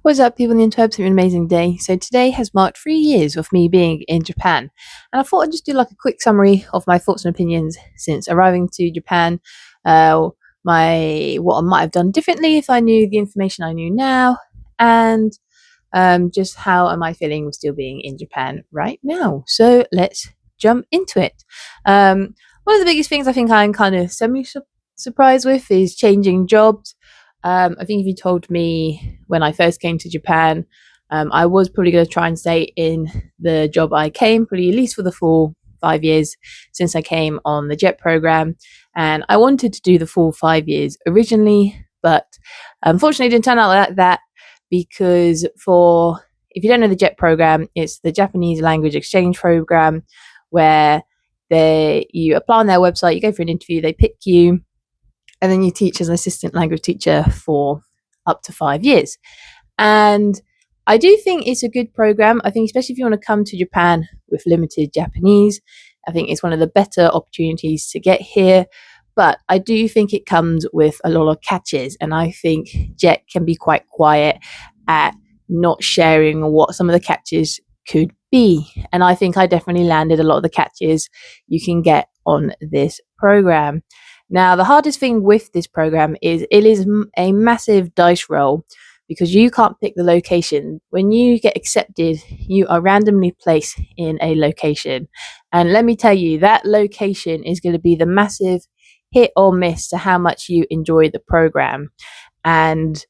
What's up, people on the interwebs? Have an amazing day. So today has marked 3 years of me being in Japan, and I thought I'd just do like a quick summary of my thoughts and opinions since arriving to Japan. My what I might have done differently if I knew the information I knew now, and just how am I feeling with still being in Japan right now. So let's jump into it. One of the biggest things I think I'm kind of semi surprised with is changing jobs. I think if you told me when I first came to Japan, I was probably going to try and stay in the job I came, probably at least for the full 5 years since I came on the JET program. And I wanted to do the full 5 years originally, but unfortunately, it didn't turn out like that because if you don't know the JET program, it's the Japanese language exchange program where you apply on their website, you go for an interview, they pick you, and then you teach as an assistant language teacher for up to 5 years. And I do think it's a good program. I think especially if you want to come to Japan with limited Japanese, I think it's one of the better opportunities to get here. But I do think it comes with a lot of catches, and I think JET can be quite quiet at not sharing what some of the catches could be. And I think I definitely landed a lot of the catches you can get on this program. Now, the hardest thing with this program is it is a massive dice roll because you can't pick the location. When you get accepted, you are randomly placed in a location. And let me tell you, that location is going to be the massive hit or miss to how much you enjoy the program. And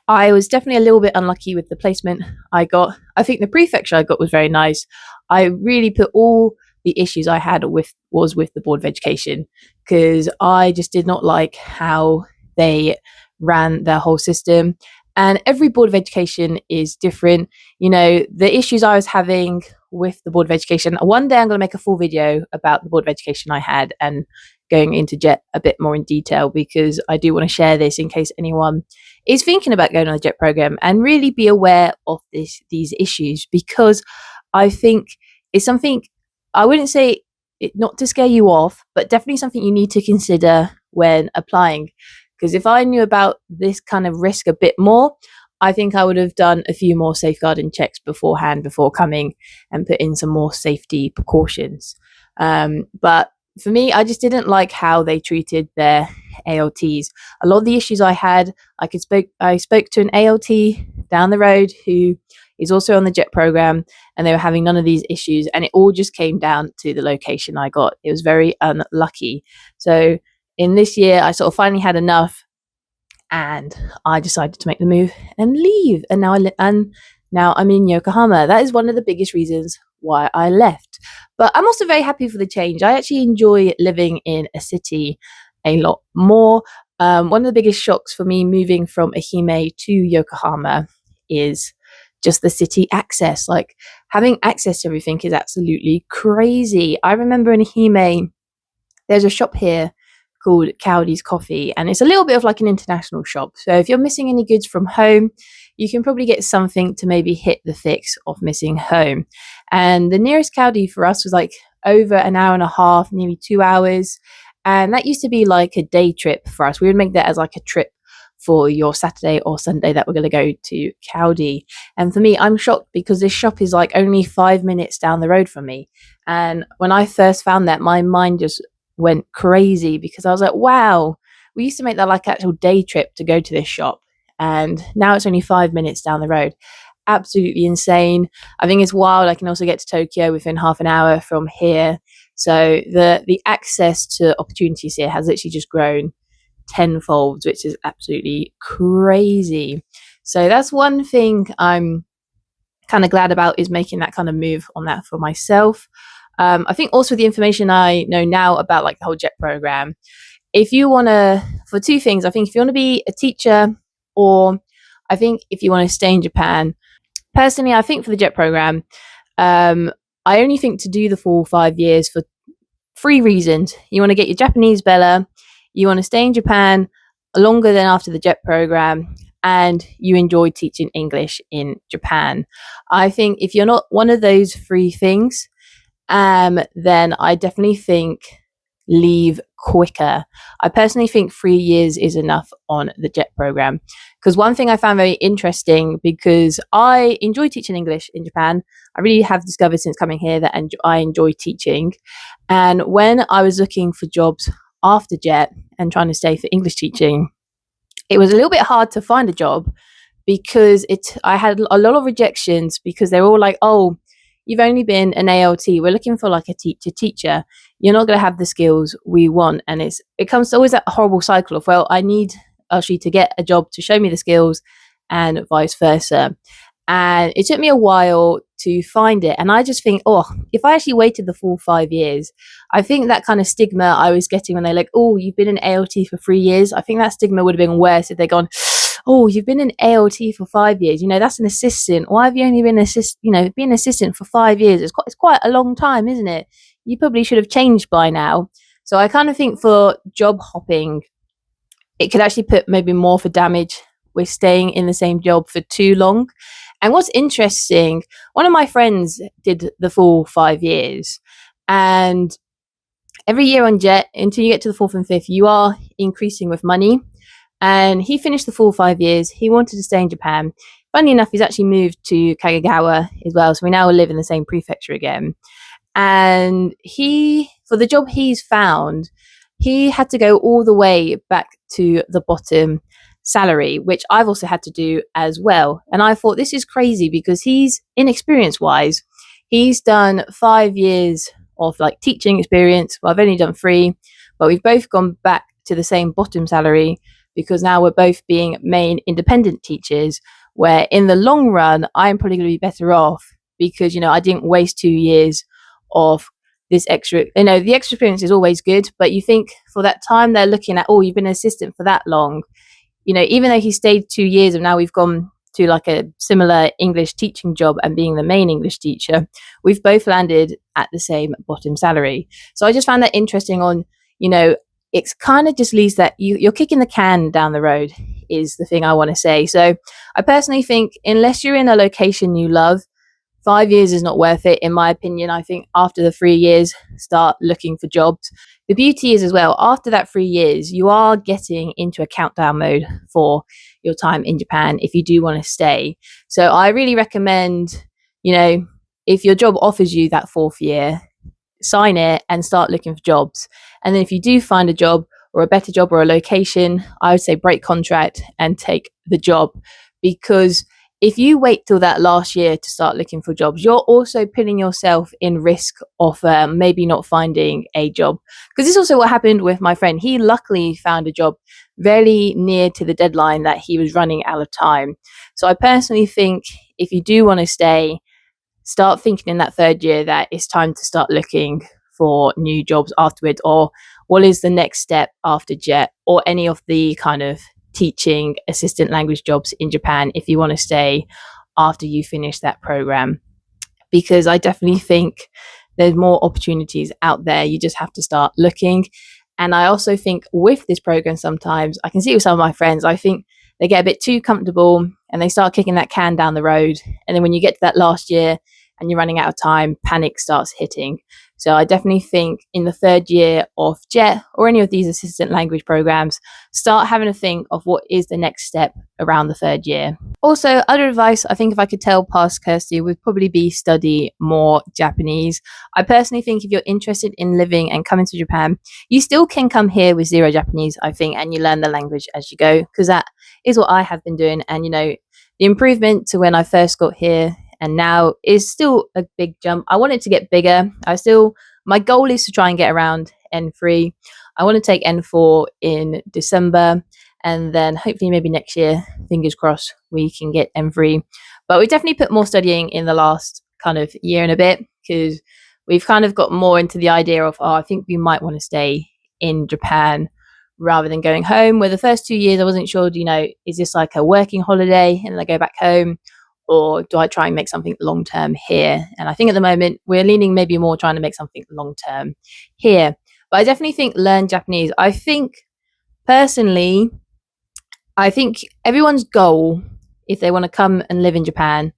I was definitely a little bit unlucky with the placement I got. I think the prefecture I got was very nice. I really put all the issues I had with the Board of Education because I just did not like how they ran their whole system. And every Board of Education is different. You know, the issues I was having with the Board of Education, one day I'm going to make a full video about the Board of Education I had and going into JET a bit more in detail because I do want to share this in case anyone is thinking about going on the JET program and really be aware of these issues, because I think it's something I wouldn't say it not to scare you off, but definitely something you need to consider when applying. Because if I knew about this kind of risk a bit more, I think I would have done a few more safeguarding checks beforehand before coming and put in some more safety precautions. But for me, I just didn't like how they treated their ALTs. A lot of the issues I had, I spoke to an ALT down the road who is also on the JET program, and they were having none of these issues, and it all just came down to the location I got. It was very unlucky. So in this year, I sort of finally had enough, and I decided to make the move and leave. And now I'm in Yokohama. That is one of the biggest reasons why I left. But I'm also very happy for the change. I actually enjoy living in a city a lot more. One of the biggest shocks for me moving from Ehime to Yokohama is just the city access. Like, having access to everything is absolutely crazy. I remember in Ehime, there's a shop here called Cowdy's Coffee, and it's a little bit of like an international shop. So if you're missing any goods from home, you can probably get something to maybe hit the fix of missing home. And the nearest Cowdy for us was like over an hour and a half, nearly 2 hours. And that used to be like a day trip for us. We would make that as like a trip for your Saturday or Sunday that we're going to go to Cowdy. And for me, I'm shocked because this shop is like only 5 minutes down the road from me. And when I first found that, my mind just went crazy because I was like, wow, we used to make that like actual day trip to go to this shop, and now it's only 5 minutes down the road. Absolutely insane. I think it's wild. I can also get to Tokyo within half an hour from here. So the access to opportunities here has literally just grown tenfold, which is absolutely crazy. So that's one thing I'm kind of glad about, is making that kind of move on that for myself. I think also the information I know now about like the whole JET program, if you want to, for two things, I think if you want to be a teacher, or I think if you want to stay in Japan, personally, I think for the JET program, I only think to do the full 5 years for 3 reasons. You want to get your Japanese better, you want to stay in Japan longer than after the JET program, and you enjoy teaching English in Japan. I think if you're not one of those 3 things, then I definitely think leave quicker. I personally think 3 years is enough on the JET program. Because one thing I found very interesting, because I enjoy teaching English in Japan, I really have discovered since coming here that I enjoy teaching. And when I was looking for jobs after JET and trying to stay for English teaching, it was a little bit hard to find a job because I had a lot of rejections because they were all like, "Oh, you've only been an ALT. We're looking for like a teacher. You're not going to have the skills we want." And it comes to always that horrible cycle of, well, I need actually to get a job to show me the skills, and vice versa. And it took me a while to find it. And I just think, oh, if I actually waited the full 5 years, I think that kind of stigma I was getting when they're like, "Oh, you've been an ALT for 3 years," I think that stigma would have been worse if they'd gone, "Oh, you've been an ALT for 5 years. That's an assistant. Why have you only been been an assistant for 5 years? It's quite a long time, isn't it? You probably should have changed by now." So I kind of think for job hopping, it could actually put maybe more for damage with staying in the same job for too long. And what's interesting, one of my friends did the full 5 years, and every year on JET, until you get to the fourth and fifth, you are increasing with money. And he finished the full 5 years. He wanted to stay in Japan. Funny enough, he's actually moved to Kagagawa as well. So we now live in the same prefecture again. And for the job he's found, he had to go all the way back to the bottom salary, which I've also had to do as well. And I thought, this is crazy because he's, inexperience wise, he's done 5 years of like teaching experience. Well, I've only done 3, but we've both gone back to the same bottom salary because now we're both being main independent teachers, where in the long run, I'm probably going to be better off because, I didn't waste 2 years of this extra, the extra experience is always good, but you think for that time they're looking at, oh, you've been an assistant for that long. Even though he stayed 2 years and now we've gone to like a similar English teaching job and being the main English teacher, we've both landed at the same bottom salary. So I just found that interesting on, it's kind of just leaves that you're kicking the can down the road is the thing I want to say. So I personally think unless you're in a location you love, 5 years is not worth it, in my opinion. I think after the 3 years, start looking for jobs. The beauty is as well, after that 3 years, you are getting into a countdown mode for your time in Japan if you do want to stay. So I really recommend, if your job offers you that 4th year, sign it and start looking for jobs. And then if you do find a job or a better job or a location, I would say break contract and take the job, because if you wait till that last year to start looking for jobs, you're also putting yourself in risk of maybe not finding a job. Because this is also what happened with my friend. He luckily found a job very near to the deadline that he was running out of time. So I personally think if you do want to stay, start thinking in that 3rd year that it's time to start looking for new jobs afterwards, or what is the next step after JET or any of the kind of teaching assistant language jobs in Japan if you want to stay after you finish that program. Because I definitely think there's more opportunities out there. You just have to start looking. And I also think with this program, sometimes I can see it with some of my friends, I think they get a bit too comfortable and they start kicking that can down the road. And then when you get to that last year and you're running out of time, panic starts hitting. So I definitely think in the 3rd year of JET or any of these assistant language programs, start having a think of what is the next step around the 3rd year. Also, other advice I think if I could tell past Kirsty would probably be study more Japanese. I personally think if you're interested in living and coming to Japan, you still can come here with 0 Japanese, I think, and you learn the language as you go, because that is what I have been doing. And, the improvement to when I first got here and now is still a big jump. I want it to get bigger. My goal is to try and get around N3. I want to take N4 in December, and then hopefully maybe next year, fingers crossed, we can get N3. But we definitely put more studying in the last kind of year and a bit, because we've kind of got more into the idea of, I think we might want to stay in Japan rather than going home, where the first 2 years I wasn't sure, is this like a working holiday and then I go back home? Or do I try and make something long-term here? And I think at the moment, we're leaning maybe more trying to make something long-term here. But I definitely think learn Japanese. I think, personally, everyone's goal, if they want to come and live in Japan,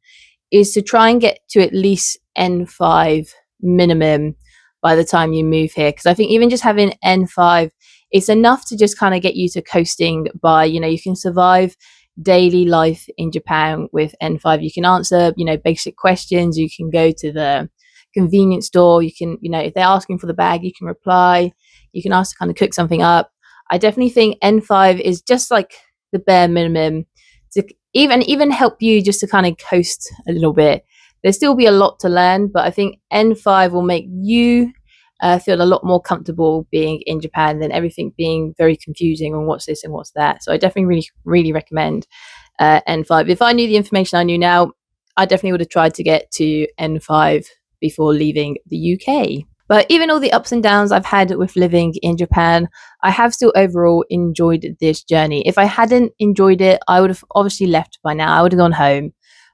is to try and get to at least N5 minimum by the time you move here. Because I think even just having N5, it's enough to just kind of get you to coasting by, you can survive daily life in Japan with N5. You can answer, basic questions. You can go to the convenience store. You can, if they're asking for the bag, you can reply. You can ask to kind of cook something up. I definitely think N5 is just like the bare minimum to even help you just to kind of coast a little bit. There'll still be a lot to learn, but I think N5 will make you feel a lot more comfortable being in Japan than everything being very confusing on what's this and what's that. So I definitely really, really recommend N5. If I knew the information I knew now, I definitely would have tried to get to N5 before leaving the UK. But even all the ups and downs I've had with living in Japan, I have still overall enjoyed this journey. If I hadn't enjoyed it, I would have obviously left by now. I would have gone home.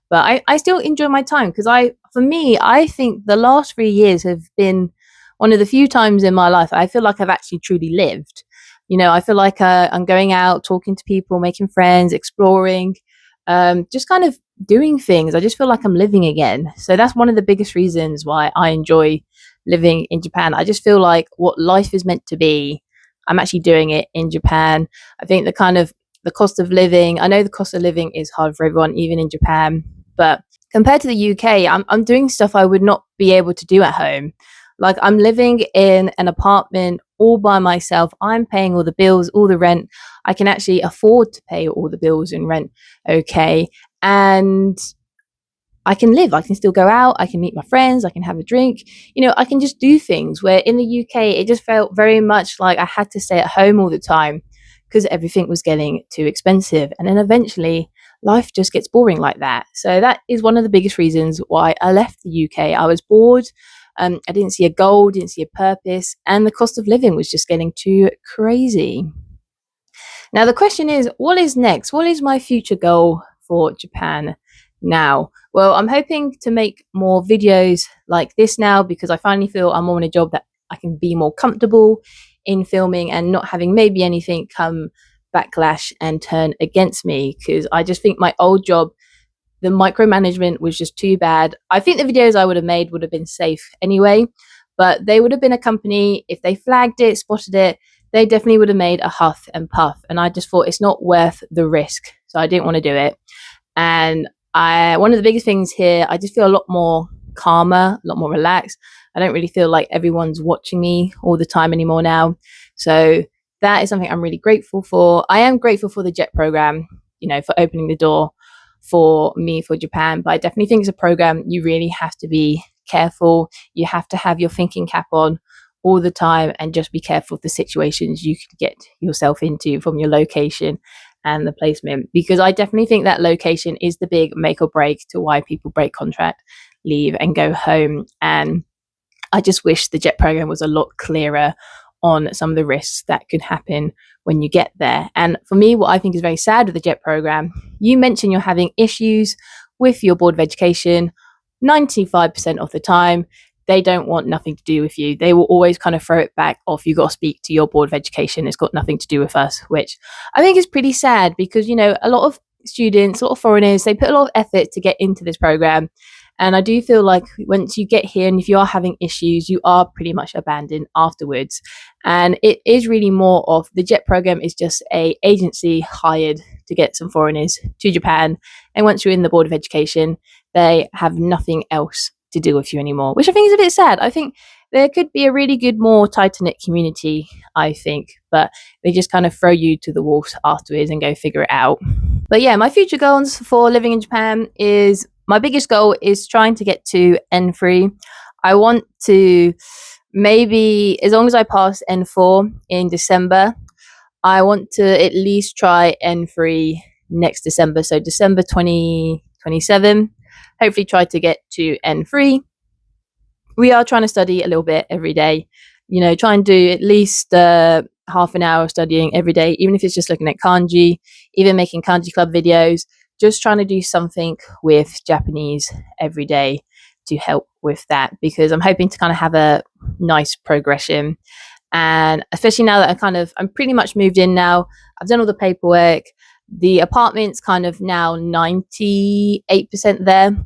But I still enjoy my time because for me, I think the last 3 years have been one of the few times in my life I feel like I've actually truly lived. I feel like I'm going out, talking to people, making friends, exploring, just kind of doing things. I just feel like I'm living again. So that's one of the biggest reasons why I enjoy living in Japan. I just feel like what life is meant to be, I'm actually doing it in Japan. I think the cost of living, I know the cost of living is hard for everyone, even in Japan, but compared to the UK, I'm doing stuff I would not be able to do at home. Like I'm living in an apartment all by myself. I'm paying all the bills, all the rent. I can actually afford to pay all the bills and rent. Okay. And I can live. I can still go out. I can meet my friends. I can have a drink. I can just do things where in the UK, it just felt very much like I had to stay at home all the time because everything was getting too expensive. And then eventually life just gets boring like that. So that is one of the biggest reasons why I left the UK. I was bored. I didn't see a goal, didn't see a purpose, and the cost of living was just getting too crazy. Now, the question is, what is next? What is my future goal for Japan now? Well, I'm hoping to make more videos like this now because I finally feel I'm more in a job that I can be more comfortable in filming and not having maybe anything come backlash and turn against me, because I just think my old job, the micromanagement was just too bad. I think the videos I would have made would have been safe anyway, but they would have been a company, if they flagged it, spotted it, they definitely would have made a huff and puff. And I just thought it's not worth the risk. So I didn't want to do it. And one of the biggest things here, I just feel a lot more calmer, a lot more relaxed. I don't really feel like everyone's watching me all the time anymore now. So that is something I'm really grateful for. I am grateful for the JET program, for opening the door for me for Japan. But I definitely think it's a program you really have to be careful. You have to have your thinking cap on all the time and just be careful of the situations you could get yourself into from your location and the placement, because I definitely think that location is the big make or break to why people break contract, leave and go home. And I just wish the JET program was a lot clearer on some of the risks that could happen when you get there. And for me, what I think is very sad with the JET program, you mentioned you're having issues with your Board of Education. 95% of the time, they don't want nothing to do with you. They will always kind of throw it back off. You got to speak to your Board of Education. It's got nothing to do with us, which I think is pretty sad because, a lot of students, a lot of foreigners, they put a lot of effort to get into this program. And I do feel like once you get here and if you are having issues, you are pretty much abandoned afterwards. And it is really more of the JET program is just a agency hired to get some foreigners to Japan. And once you're in the Board of Education, they have nothing else to do with you anymore, which I think is a bit sad. I think there could be a really good, more tight-knit community, I think, but they just kind of throw you to the wolves afterwards and go figure it out. But yeah, my future goals for living in Japan is, my biggest goal is trying to get to N3. I want to maybe, as long as I pass N4 in December, I want to at least try N3 next December. So December 2027, hopefully try to get to N3. We are trying to study a little bit every day, try and do at least half an hour of studying every day, even if it's just looking at kanji, even making kanji club videos, just trying to do something with Japanese every day to help with that, because I'm hoping to kind of have a nice progression. And especially now that I'm pretty much moved in now, I've done all the paperwork, the apartment's kind of now 98% there.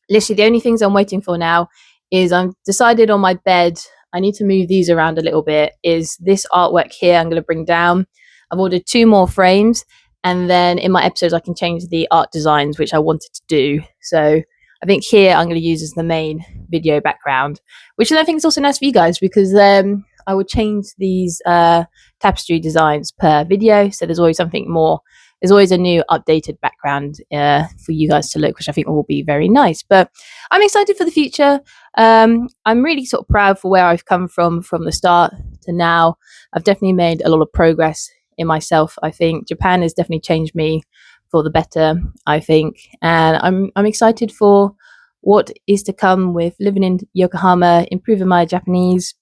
Literally the only things I'm waiting for now is I'm decided on my bed. I need to move these around a little bit, is this artwork here I'm going to bring down. I've ordered 2 more frames, and then in my episodes I can change the art designs which I wanted to do. So I think here I'm going to use as the main video background, which I think is also nice for you guys, because I would change these tapestry designs per video, so there's always something more. There's always a new updated background for you guys to look, which I think will be very nice. But I'm excited for the future. I'm really sort of proud for where I've come from the start to now. I've definitely made a lot of progress in myself. I think Japan has definitely changed me for the better, I think, and I'm excited for what is to come with living in Yokohama, improving my Japanese,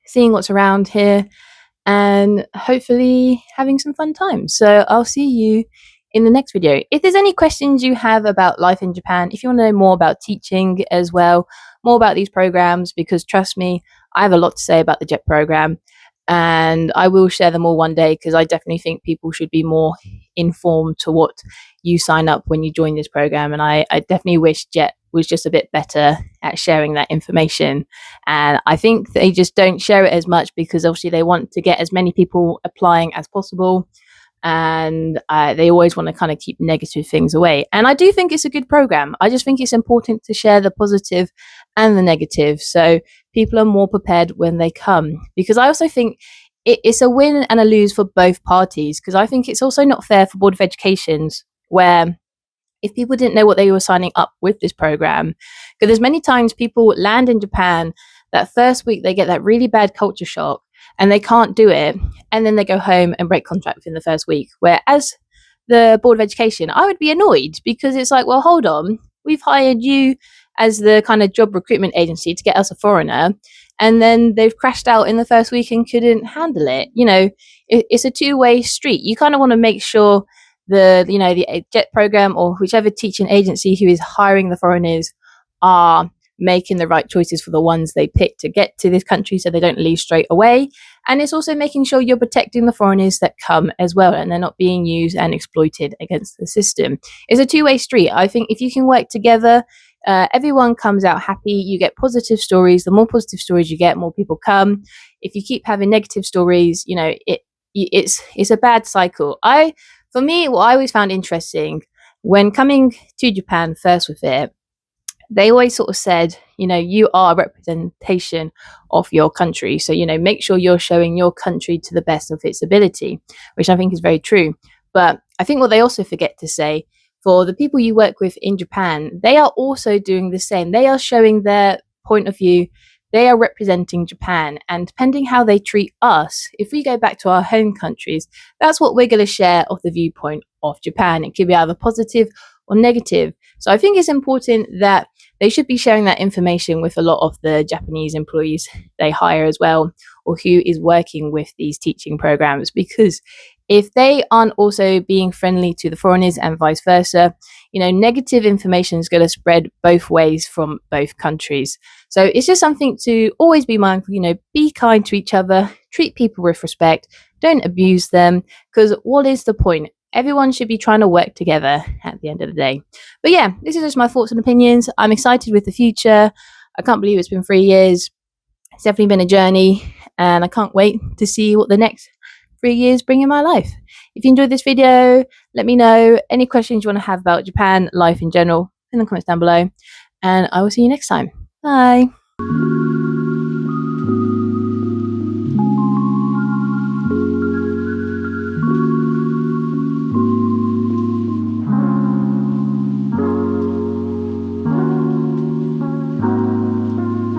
seeing what's around here, and hopefully having some fun times. So I'll see you in the next video. If there's any questions you have about life in Japan, if you want to know more about teaching as well, more about these programs, because trust me, I have a lot to say about the JET program, and I will share them all one day, because I definitely think people should be more informed to what you sign up when you join this program. And I definitely wish JET was just a bit better at sharing that information. And I think they just don't share it as much because obviously they want to get as many people applying as possible. And they always want to kind of keep negative things away. And I do think it's a good program. I just think it's important to share the positive and the negative, so people are more prepared when they come. Because I also think it's a win and a lose for both parties, because I think it's also not fair for Board of Educations, where if people didn't know what they were signing up with this program, because there's many times people land in Japan, that first week they get that really bad culture shock and they can't do it, and then they go home and break contract within the first week. Whereas the Board of Education, I would be annoyed, because it's like, well, hold on, we've hired you as the kind of job recruitment agency to get us a foreigner, and then they've crashed out in the first week and couldn't handle it. It's a two-way street. You kind of want to make sure the JET program, or whichever teaching agency who is hiring the foreigners, are making the right choices for the ones they pick to get to this country, so they don't leave straight away. And it's also making sure you're protecting the foreigners that come as well, and they're not being used and exploited against the system. It's a two-way street. I think if you can work together, everyone comes out happy. You get positive stories. The more positive stories you get, more people come. If you keep having negative stories, it's a bad cycle. For me, what I always found interesting when coming to Japan first with it, they always sort of said, you are a representation of your country. So, make sure you're showing your country to the best of its ability, which I think is very true. But I think what they also forget to say, for the people you work with in Japan, they are also doing the same. They are showing their point of view. They are representing Japan. And depending how they treat us, if we go back to our home countries, that's what we're going to share of the viewpoint of Japan. It could be either positive or negative. So I think it's important that they should be sharing that information with a lot of the Japanese employees they hire as well, or who is working with these teaching programs, because if they aren't also being friendly to the foreigners and vice versa, negative information is going to spread both ways from both countries. So it's just something to always be mindful, be kind to each other, treat people with respect, don't abuse them, because what is the point? Everyone should be trying to work together at the end of the day. But yeah, this is just my thoughts and opinions. I'm excited with the future. I can't believe it's been 3 years. It's definitely been a journey, and I can't wait to see what the next 3 years bring in my life. If you enjoyed this video, let me know any questions you want to have about Japan, life in general, in the comments down below. And I will see you next time. Bye.